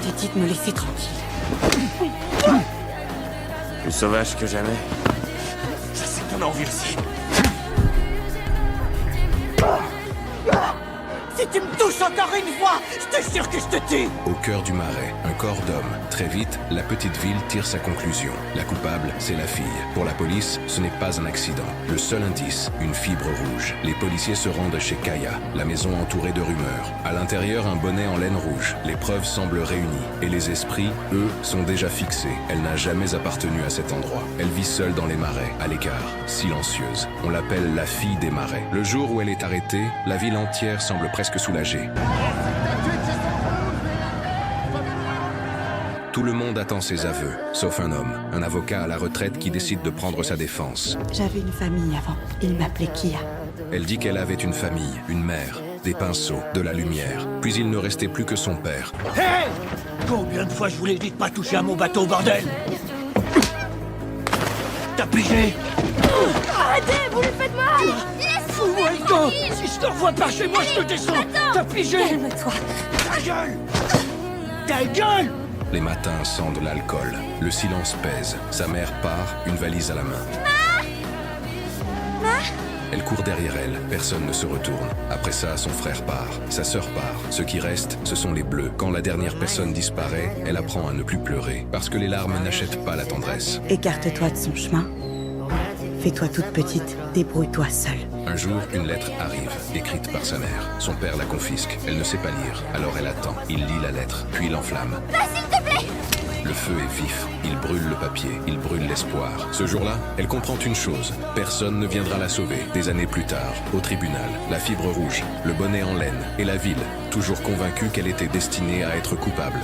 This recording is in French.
t'ai dit de me laisser tranquille. Plus sauvage que jamais. Ça, c'est ton envie aussi. Si tu me touches encore une fois, je te jure que je te tue. Au cœur du marais, un corps d'homme. Très vite, la petite ville tire sa conclusion. La coupable, c'est la fille. Pour la police, ce n'est pas un accident. Le seul indice, une fibre rouge. Les policiers se rendent chez Kaya, la maison entourée de rumeurs. À l'intérieur, un bonnet en laine rouge. Les preuves semblent réunies. Et les esprits, eux, sont déjà fixés. Elle n'a jamais appartenu à cet endroit. Elle vit seule dans les marais, à l'écart, silencieuse. On l'appelle la fille des marais. Le jour où elle est arrêtée, la ville entière semble presque soulagée. Tout le monde attend ses aveux, sauf un homme, un avocat à la retraite qui décide de prendre sa défense. J'avais une famille avant. Il m'appelait Kia. Elle dit qu'elle avait une famille, une mère, des pinceaux, de la lumière. Puis il ne restait plus que son père. Hé! Combien de fois je vous l'ai dit de pas toucher à mon bateau, bordel? T'as pigé? Arrêtez, vous lui faites mal! Fous-moi le camp! Si je te revois par chez moi, je te descends! T'as pigé? Calme-toi. Ta gueule! Ta gueule! Les matins sentent l'alcool. Le silence pèse. Sa mère part, une valise à la main. Elle court derrière elle. Personne ne se retourne. Après ça, son frère part. Sa sœur part. Ce qui reste, ce sont les bleus. Quand la dernière personne disparaît, elle apprend à ne plus pleurer. Parce que les larmes n'achètent pas la tendresse. Écarte-toi de son chemin. Fais-toi toute petite. Débrouille-toi seule. Un jour, une lettre arrive, écrite par sa mère. Son père la confisque. Elle ne sait pas lire. Alors elle attend. Il lit la lettre, puis l'enflamme. S'il te plaît! Le feu est vif, il brûle le papier, il brûle l'espoir. Ce jour-là, elle comprend une chose, personne ne viendra la sauver. Des années plus tard, au tribunal, la fibre rouge, le bonnet en laine et la ville, toujours convaincue qu'elle était destinée à être coupable.